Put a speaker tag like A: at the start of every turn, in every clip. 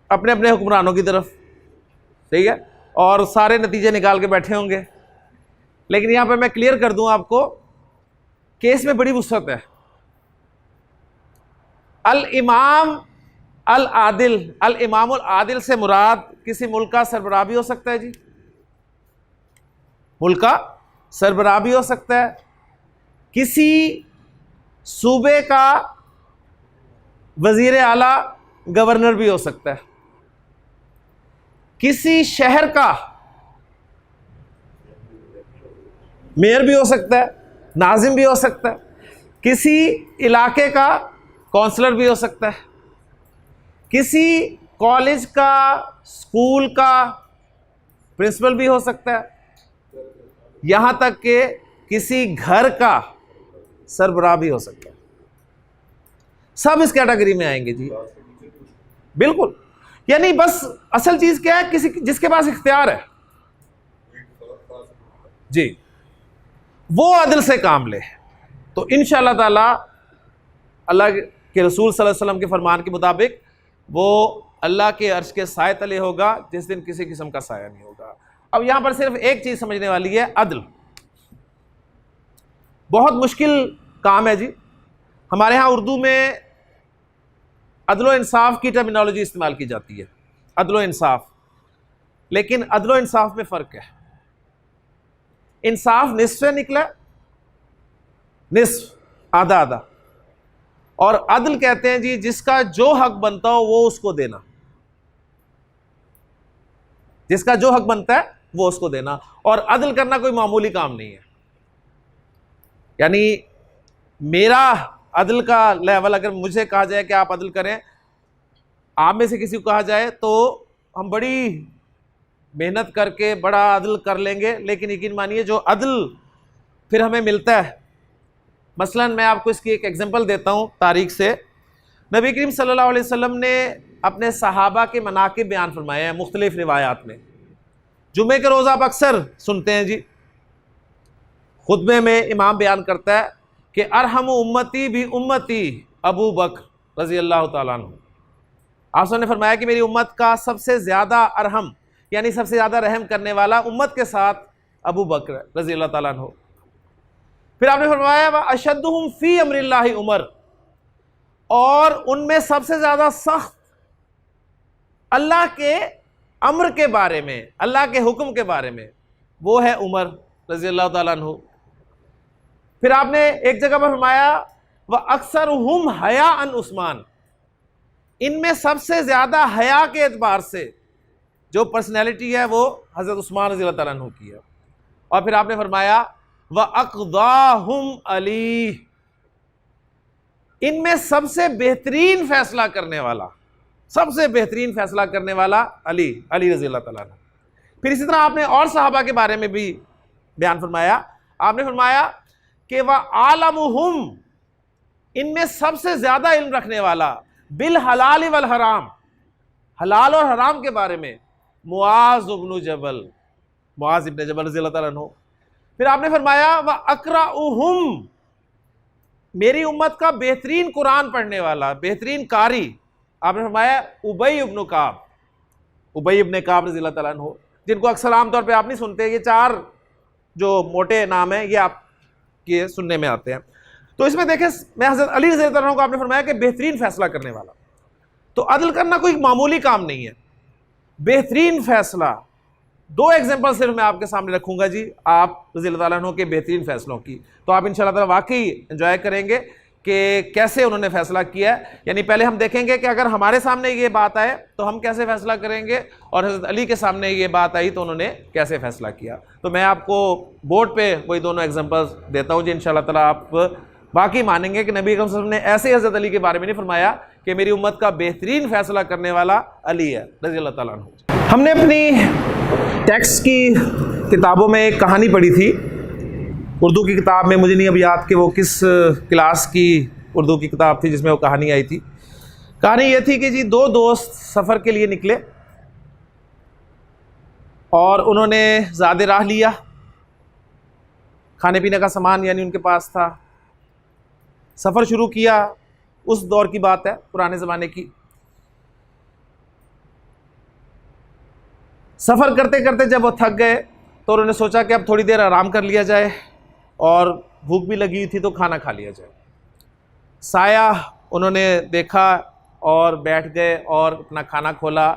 A: अपने अपने हुक्मरानों की तरफ, ठीक है, और सारे नतीजे निकाल के बैठे होंगे। लेकिन यहां पर मैं क्लियर कर दूं आपको, केस में बड़ी वुसअत है। अल इमाम अल आदिल, अल इमाम अल आदिल से मुराद किसी मुल्क का सरबराह भी हो सकता है जी, मुल्क का सरबराह भी हो सकता है, किसी सूबे का वजीर आला गवर्नर भी हो सकता है, किसी शहर का मेयर भी हो सकता है, नाजिम भी हो सकता है, किसी इलाके का काउंसलर भी हो सकता है, किसी कॉलेज का, स्कूल का प्रिंसिपल भी हो सकता है, यहां तक कि किसी घर का सरबराह भी हो सकता है। सब इस कैटेगरी में आएंगे जी, बिल्कुल। यानी बस असल चीज क्या है, किसी जिसके पास इख्तियार है जी, वो अदल से काम ले, तो इंशाअल्लाह ताला अल्लाह के रसूल सल्लल्लाहु अलैहि वसल्लम के फरमान के मुताबिक वो अल्लाह के अर्श के साए तले होगा जिस दिन किसी किस्म का साया नहीं होगा। अब यहां पर सिर्फ एक चीज समझने वाली है, अदल बहुत मुश्किल काम है जी। हमारे यहां उर्दू में अदलो इंसाफ की टर्मिनोलॉजी इस्तेमाल की जाती है, अदलो इंसाफ, लेकिन अदलो इंसाफ में फ़र्क है। इंसाफ निस्फ से निकला, निस्फ, आधा आधा, और अदल कहते हैं जी जिसका जो हक बनता हो वो उसको देना, जिसका जो हक बनता है वो उसको देना। और अदल करना कोई मामूली काम नहीं है। यानी मेरा अदल का लेवल, अगर मुझे कहा जाए कि आप अदल करें, आप में से किसी को कहा जाए तो हम बड़ी मेहनत करके बड़ा अदल कर लेंगे, लेकिन यकीन मानिए जो अदल फिर हमें मिलता है, मसलन मैं आपको इसकी एक एग्जांपल देता हूँ तारीख से। नबी करीम सल्लल्लाहु अलैहि वसल्लम ने अपने सहाबा के मनाकिब बयान फरमाए हैं मुख्तलिफ रिवायात में। जुमे के रोज़ आप अक्सर सुनते हैं जी, खुतबे में इमाम बयान करता है कि अरहम उम्मती भी उम्मती अबू बकर रज़ी अल्लाह ताला अन्हु। आपने फरमाया कि मेरी उम्मत का सबसे ज़्यादा अरहम यानी सबसे ज़्यादा रहम करने वाला उम्मत के साथ अबू बकर रज़ी अल्लाह ताला अन्हु। फिर आपने फरमाया व अशद्दुहुम फ़ी अम्रिल्लाहि उमर, और उनमें सबसे ज़्यादा सख्त अल्लाह के अम्र के बारे में, अल्लाह के हुक्म के बारे में वो है उमर रज़ी अल्लाह ताला अन्हु। फिर आपने एक जगह पर फरमाया व अक्सरुहुम हया अन उस्मान, इनमें सबसे ज़्यादा हया के एतबार से जो पर्सनैलिटी है वो हज़रत उस्मान रज़ी अल्लाह ताला अन्हु की है। और फिर आपने फरमाया व अक़दाहुम अली, इनमें सबसे बेहतरीन फैसला करने वाला, सबसे बेहतरीन फैसला करने वाला अली, अली रज़ी अल्लाह ताला अन्हु। फिर इसी तरह आपने और सहाबा के बारे में भी बयान फरमाया। आपने फरमाया कि वह आलमुहुम, इनमें सबसे ज़्यादा इल्म रखने वाला बिल हलाल वल हराम, हलाल और हराम के बारे में मुआज़ इब्न जबल, मुआज़ इब्न जबल रज़ी अल्लाह ताला अन्हु। फिर आपने फरमाया व अक़राउहुम, मेरी उम्मत का बेहतरीन कुरान पढ़ने वाला, बेहतरीन कारी, आपने फरमाया उबई इब्न काब, उबई इब्न काब रज़ी अल्लाह ताला अन्हु, जिनको अक्सर आमतौर पे आप नहीं सुनते। ये चार जो मोटे नाम हैं ये आपके सुनने में आते हैं। तो इसमें देखें, मैं हज़रत अली रज़ी अल्लाह अन्हु को आपने फरमाया कि बेहतरीन फैसला करने वाला। तो अदल करना कोई मामूली काम नहीं है, बेहतरीन फैसला। दो एग्जांपल सिर्फ मैं आपके सामने रखूंगा जी, आप रज़ी अल्लाह अन्हु के बेहतरीन फैसलों की, तो आप इंशाअल्लाह ताला वाकई एंजॉय करेंगे कि कैसे उन्होंने फैसला किया है। यानी पहले हम देखेंगे कि अगर हमारे सामने ये बात आए तो हम कैसे फैसला करेंगे, और हज़रत अली के सामने ये बात आई तो उन्होंने कैसे फैसला किया। तो मैं आपको बोर्ड पे वही दोनों एग्जांपल्स देता हूँ जी, इंशाअल्लाह ताला आप बाकी मानेंगे कि नबी अकरम ने ऐसे हज़रत अली के बारे में नहीं फरमाया कि मेरी उम्मत का बेहतरीन फैसला करने वाला अली है रज़ी अल्लाह ताला अन्हु। हमने अपनी टेक्स्ट की किताबों में एक कहानी पढ़ी थी, उर्दू की किताब में, मुझे नहीं अब याद कि वो किस क्लास की उर्दू की किताब थी जिसमें वो कहानी आई थी। कहानी ये थी कि जी दो दोस्त सफ़र के लिए निकले और उन्होंने ज़्यादा राह लिया, खाने पीने का सामान यानी उनके पास था। सफ़र शुरू किया, उस दौर की बात है, पुराने ज़माने की। सफ़र करते करते जब वो थक गए तो उन्होंने सोचा कि अब थोड़ी देर आराम कर लिया जाए, और भूख भी लगी थी तो खाना खा लिया जाए। साया उन्होंने देखा और बैठ गए और अपना खाना खोला।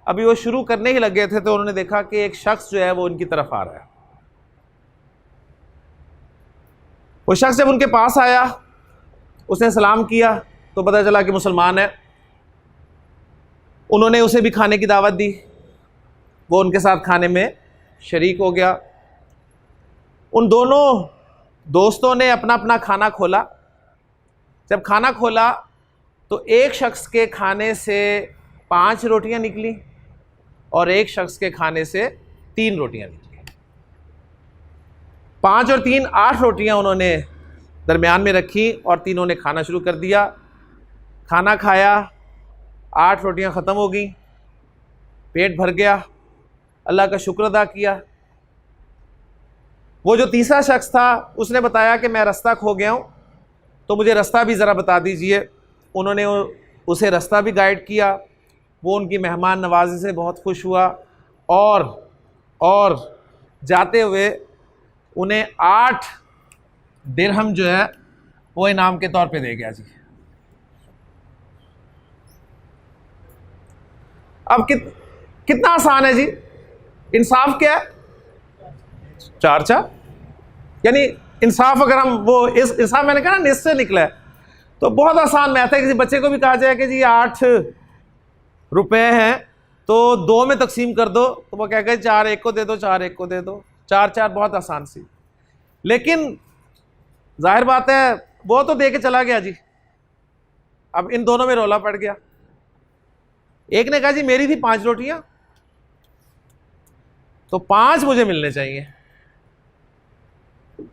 A: अभी वो शुरू करने ही लगे थे तो उन्होंने देखा कि एक शख्स जो है वो उनकी तरफ आ रहा है। वो शख्स जब उनके पास आया, उसने सलाम किया तो पता चला कि मुसलमान है। उन्होंने उसे भी खाने की दावत दी, वो उनके साथ खाने में शरीक हो गया। उन दोनों दोस्तों ने अपना अपना खाना खोला। जब खाना खोला तो एक शख्स के खाने से 5 रोटियां निकली और एक शख्स के खाने से 3 रोटियां निकली। 5 और 3 8 रोटियां उन्होंने दरमियान में रखी और तीनों ने खाना शुरू कर दिया। खाना खाया, 8 रोटियां ख़त्म हो गई, पेट भर गया, अल्लाह का शुक्र अदा किया। वो जो तीसरा शख्स था उसने बताया कि मैं रास्ता खो गया हूँ, तो मुझे रास्ता भी ज़रा बता दीजिए। उन्होंने उसे रास्ता भी गाइड किया। वो उनकी मेहमान नवाजी से बहुत खुश हुआ और जाते हुए उन्हें 8 दिरहम जो है वो इनाम के तौर पे दे गया जी। अब कितना आसान है जी। इंसाफ क्या है? 4-4, यानी इंसाफ अगर हम वो इस इंसाफ मैंने कहा ना निस से निकला है, तो बहुत आसान मैथ है। किसी बच्चे को भी कहा जाए कि जी 8 रुपए हैं तो 2 में तकसीम कर दो, तो वो कहेगा 4 एक को दे दो, 4 एक को दे दो, 4-4, बहुत आसान सी। लेकिन जाहिर बात है वो तो दे के चला गया जी। अब इन दोनों में रौला पड़ गया। एक ने कहा जी मेरी थी 5 रोटियां तो 5 मुझे मिलने चाहिए,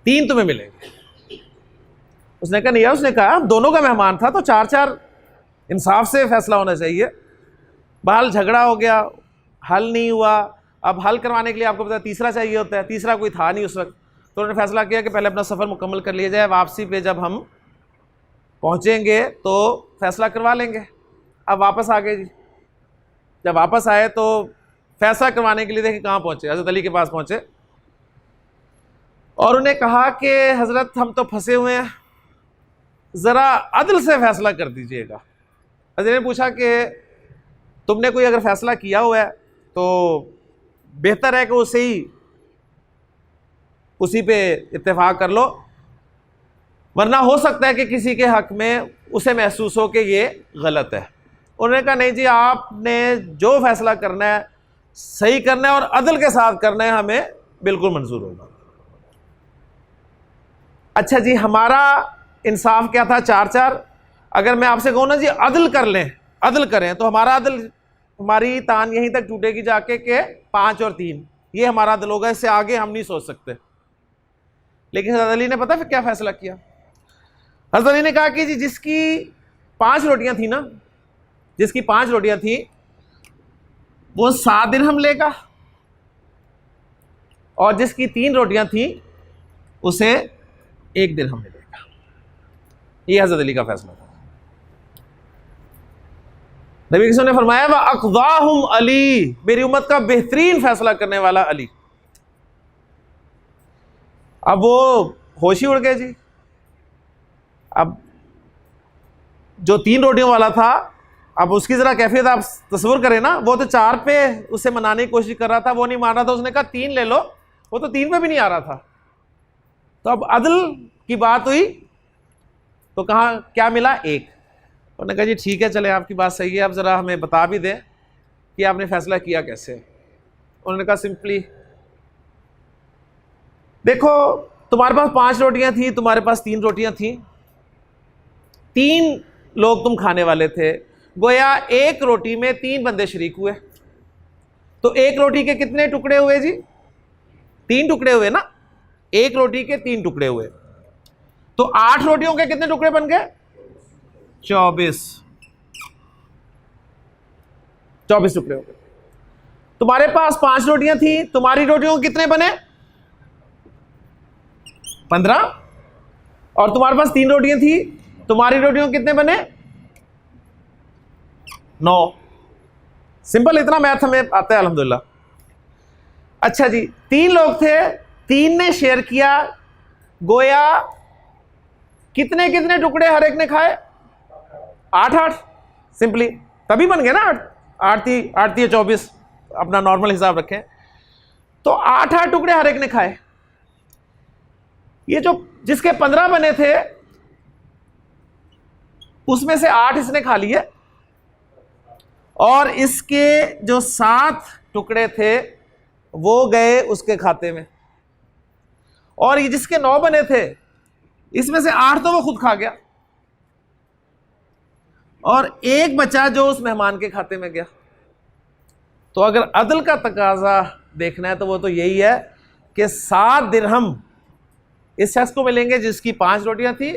A: 3 तुम्हें मिलेंगे। उसने कहा नहीं यार, उसने कहा दोनों का मेहमान था तो 4-4 इंसाफ से फैसला होना चाहिए। बहरहाल झगड़ा हो गया, हल नहीं हुआ। अब हल करवाने के लिए आपको पता है तीसरा चाहिए होता है, तीसरा कोई था नहीं उस वक्त। तो उन्होंने फैसला किया कि पहले अपना सफ़र मुकम्मल कर लिया जाए, वापसी पे जब हम पहुंचेंगे तो फैसला करवा लेंगे। अब वापस आ गए जी। जब वापस आए तो फैसला करवाने के लिए देखें कहाँ पहुंचे, हज़रत अली के पास पहुंचे और उन्हें कहा कि हज़रत हम तो फंसे हुए हैं, ज़रा अदल से फैसला कर दीजिएगा। हज़रत ने पूछा कि तुमने कोई अगर फैसला किया हुआ है तो बेहतर है कि उसी पे इत्तेफाक कर लो, वरना हो सकता है कि किसी के हक में उसे महसूस हो कि ये गलत है। उन्होंने कहा नहीं जी, आपने जो फैसला करना है सही करना है और अदल के साथ करना है, हमें बिल्कुल मंजूर होगा। अच्छा जी, हमारा इंसाफ क्या था? 4-4। अगर मैं आपसे कहूँ ना जी अदल कर लें, अदल करें, तो हमारा अदल, हमारी तान यहीं तक टूटेगी जाके कि 5 और 3 ये हमारा अदल होगा, इससे आगे हम नहीं सोच सकते। लेकिन हज़रत अली ने पता फिर क्या फैसला किया? हज़रत अली ने कहा कि जी जिसकी 5 रोटियां थी ना, जिसकी 5 रोटियां थी वो 7 दिरहम लेगा, और जिसकी 3 रोटियां थी उसे 1 दिरहम मिलेगा। ये हज़रत अली का फैसला था। नबी किसी ने फरमाया व अक़ज़ाहुम अली, मेरी उम्मत का बेहतरीन फैसला करने वाला अली। अब वो होश ही उड़ गए जी। अब जो 3 रोटियों वाला था, अब उसकी जरा कैफियत आप तस्वीर करें ना, वो तो 4 पे उसे मनाने की कोशिश कर रहा था, वो नहीं मान रहा था। उसने कहा 3 ले लो, वो तो 3 पे भी नहीं आ रहा था। तो अब अदल की बात हुई तो कहा क्या मिला? 1। उन्होंने कहा जी ठीक है, चले आपकी बात सही है, अब ज़रा हमें बता भी दें कि आपने फैसला किया कैसे। उन्होंने कहा सिंपली देखो, तुम्हारे पास 5 रोटियां थी, तुम्हारे पास 3 रोटियां थी, 3 लोग तुम खाने वाले थे, गोया 1 रोटी में 3 बंदे शरीक हुए, तो 1 रोटी के कितने टुकड़े हुए जी? 3 टुकड़े हुए ना, 1 रोटी के 3 टुकड़े हुए, तो 8 रोटियों के कितने टुकड़े बन गए? 24 टुकड़े हो गए। तुम्हारे पास 5 रोटियां थी, तुम्हारी रोटियों के कितने बने? 15। और तुम्हारे पास 3 रोटियां थी, तुम्हारी रोटियों के कितने बने? 9। सिंपल, इतना मैथ हमें आता है अल्हम्दुलिल्लाह। अच्छा जी, 3 लोग थे, 3 ने शेयर किया, गोया कितने कितने टुकड़े हर एक ने खाए? 8-8, सिंपली तभी बन गए ना 8, 8 थी 24, अपना नॉर्मल हिसाब रखें तो 8-8 टुकड़े हर एक ने खाए। ये जो जिसके 15 बने थे उसमें से 8 इसने खा लिए, और इसके जो 7 टुकड़े थे वो गए उसके खाते में, और ये जिसके 9 बने थे इसमें से 8 तो वो खुद खा गया, और 1 बचा जो उस मेहमान के खाते में गया। तो अगर अदल का तकाजा देखना है तो वो तो यही है कि 7 दिरहम इस शख्स को मिलेंगे जिसकी 5 रोटियां थी,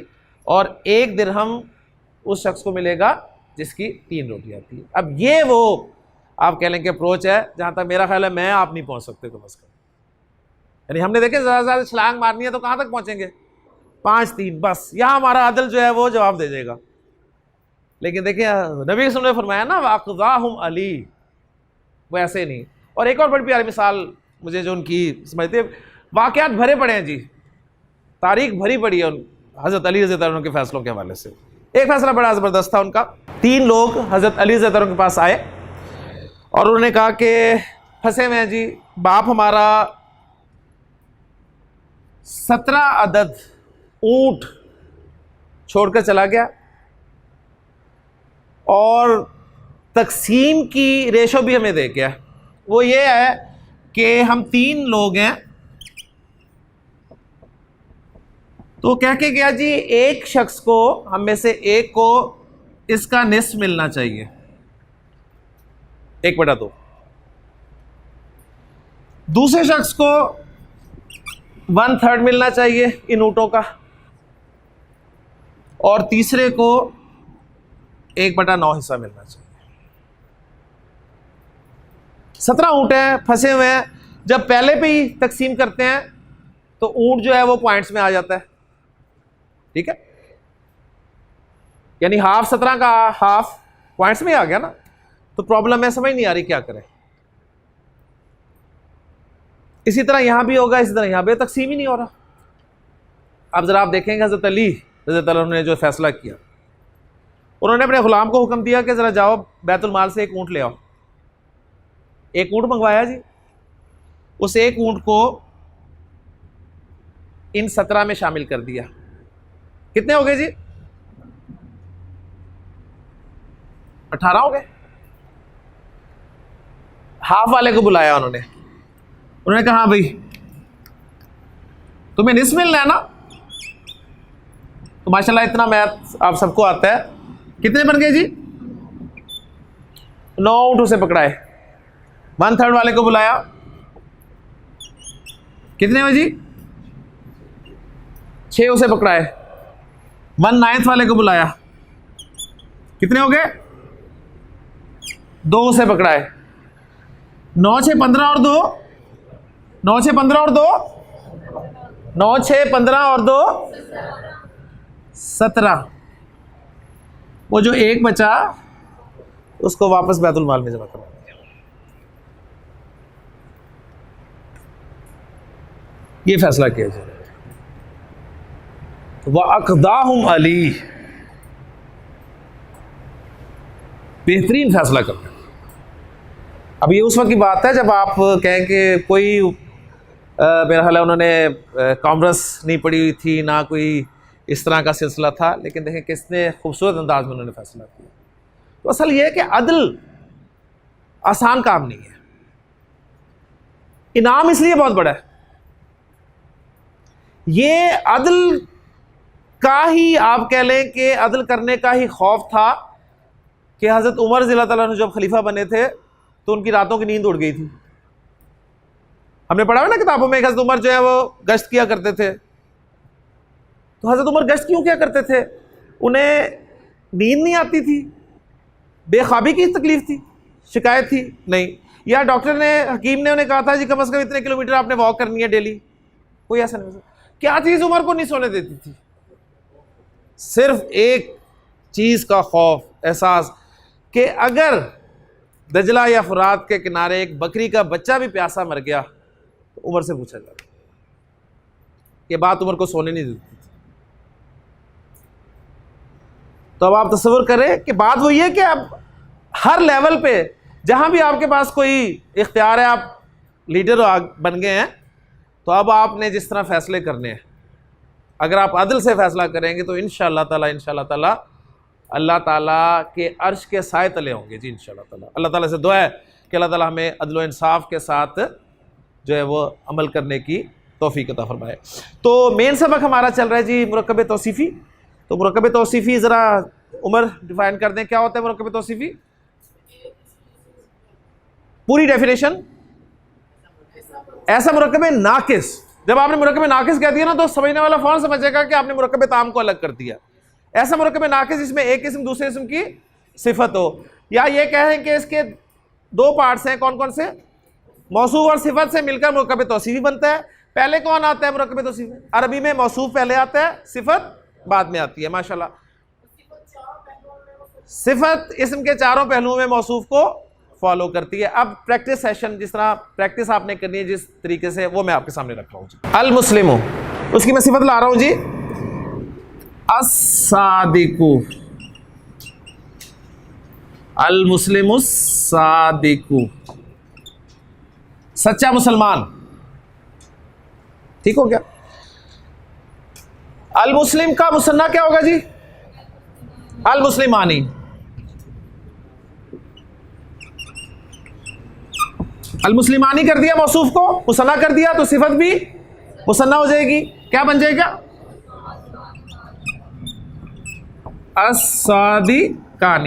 A: और 1 दिरहम उस शख्स को मिलेगा जिसकी 3 रोटियां थी। अब ये वो आप कह लें कि अप्रोच है जहां तक मेरा ख्याल है मैं आप नहीं पहुंच सकते कम अज कम। यानी हमने देखे ज़्यादा छलांग मारनी है तो कहां तक पहुंचेंगे? 5-3, बस यहां हमारा अदल जो है वो जवाब दे देगा। लेकिन देखिए नबी सल्लल्लाहु ने फरमाया ना वाक़ज़ाहुम अली, वो ऐसे नहीं। और एक और बड़ी प्यारी मिसाल मुझे जो उनकी समझते, वाक़यात भरे पड़े हैं जी, तारीख भरी पड़ी है हज़रत अली रज़ी अल्लाह अन्हु के फैसलों के हवाले से। एक फैसला बड़ा ज़बरदस्त था उनका। 3 लोग हज़रत अली रज़ी अल्लाह अन्हु के पास आए और उन्होंने कहा कि फंसे हुए हैं जी, बाप हमारा 17 अदद ऊँट छोड़कर चला गया, और तकसीम की रेशो भी हमें दे गया। वो ये है कि हम 3 लोग हैं, तो कह के गया जी एक शख्स को, हम में से एक को इसका निस्फ मिलना चाहिए, 1/2। दूसरे शख्स को 1/3 मिलना चाहिए इन ऊँटों का, और तीसरे को 1/9 हिस्सा मिलना चाहिए। 17 ऊँट हैं, फंसे हुए हैं। जब पहले पे ही तकसीम करते हैं तो ऊँट जो है वो पॉइंट्स में आ जाता है, ठीक है, यानी हाफ 17 का हाफ पॉइंट्स में आ गया ना। तो प्रॉब्लम है, समझ नहीं आ रही क्या करें। इसी तरह यहां भी होगा, इसी तरह यहां भी तकसीम ही नहीं हो रहा। अब जरा आप देखेंगे हज़रत अली रज़ी अल्लाह अन्हु ने जो फैसला किया, उन्होंने अपने गुलाम को हुक्म दिया कि जरा जाओ बैतुल माल से 1 ऊँट ले आओ। 1 ऊँट मंगवाया जी, उस 1 ऊँट को इन 17 में शामिल कर दिया। कितने हो गए जी? 18 हो गए। हाफ वाले को बुलाया उन्होंने कहा हाँ भाई तुम्हें निस्फ मिलना है ना, तो माशाल्लाह इतना मैथ आप सबको आता है। कितने बन गए जी? 9 ऊँट उसे पकड़ाए। 1/3 वाले को बुलाया, कितने हुए जी? 6 उसे पकड़ाए। 1/9 वाले को बुलाया, कितने हो गए? 2 उसे पकड़ाए। 9 6 15 और 2, 9 6 15 और 2, 9 6 15 और 2 17। वो जो 1 बचा उसको वापस बैतुल माल में जमा करवा दिया। ये फैसला किया जाए। वअक़दाहुम अली, बेहतरीन फैसला करना। अब ये उस वक्त की बात है जब आप कहें कि कोई मेरा ख्याल है उन्होंने कॉमर्स नहीं पढ़ी हुई थी, ना कोई इस तरह का सिलसिला था, लेकिन देखें कितने खूबसूरत अंदाज में उन्होंने फैसला किया। तो असल ये है कि अदल आसान काम नहीं है। इनाम इसलिए बहुत बड़ा है, ये अदल का ही आप कह लें कि अदल करने का ही खौफ था कि हज़रत उमर रज़ी अल्लाह अन्हु जब खलीफा बने थे तो उनकी रातों की नींद उड़ गई थी। हमने पढ़ा है ना किताबों में, हज़रत उमर जो है वो गश्त किया करते थे। तो हज़रत उमर गश्त क्यों किया करते थे? उन्हें नींद नहीं आती थी, बेख्वाबी की तकलीफ थी, शिकायत थी? नहीं। या डॉक्टर ने, हकीम ने उन्हें कहा था जी कम से कम इतने किलोमीटर आपने वॉक करनी है डेली? कोई ऐसा नहीं। क्या चीज़ उमर को नहीं सोने देती थी? सिर्फ एक चीज़ का खौफ, एहसास कि अगर दजला या फुरात के किनारे एक बकरी का बच्चा भी प्यासा मर गया उमर से पूछा जाता कि बात उमर को सोने नहीं देती थी। तो अब आप तस्वीर करें कि बात वही है कि अब हर लेवल पे जहां भी आपके पास कोई इख्तियार है, आप लीडर बन गए हैं, तो अब आपने जिस तरह फैसले करने हैं, अगर आप अदल से फैसला करेंगे तो इंशाअल्लाह ताला अल्लाह ताला के अर्श के साए तले होंगे जी इंशाअल्लाह ताला। अल्लाह ताला से दुआ है कि अल्लाह ताला हमें अदल व इंसाफ के साथ जो है वो अमल करने की तौफीक अता फरमाए। तो मेन सबक हमारा चल रहा है जी मुरक्कब तौसीफ़ी। तो मुरक्कब तौसीफ़ी ज़रा उमर डिफाइन कर दें, क्या होता है मुरक्कब तौसीफ़ी? पूरी डेफिनेशन, ऐसा मुरक्कब नाकिस। जब आपने मुरक्कब नाकिस कह दिया ना तो समझने वाला फौरन समझेगा कि आपने मुरक्कब ताम को अलग कर दिया। ऐसा मुरक्कब नाकिस जिसमें एक किस्म दूसरे किस्म की सिफत हो, या ये कहें कि इसके दो पार्ट्स हैं, कौन कौन से? मौसूफ और सिफत से मिलकर मुरक्कब तौसीफ़ी बनता है। पहले कौन आता है मुरक्कब तौसीफ़ी? अरबी में मौसूफ पहले आता है, सिफत बाद में आती है। माशाल्लाह, सिफत इस्म के चारों पहलुओं में मौसूफ को फॉलो करती है। अब प्रैक्टिस सेशन, जिस तरह प्रैक्टिस आपने करनी है जिस तरीके से, वो मैं आपके सामने रख रहा हूँ जी। अल मुस्लिमु, उसकी मैं सिफत ला रहा हूँ जी, अस्सादिकु। अल मुस्लिमु सादिकु, सच्चा मुसलमान। ठीक हो गया? अल मुस्लिम का मुसन्ना क्या होगा जी? अल मुस्लिमानी। अल मुस्लिमानी कर दिया मौसूफ को, मुसन्ना कर दिया तो सिफत भी मुसन्ना हो जाएगी। क्या बन जाएगा? अस्सादिकानी।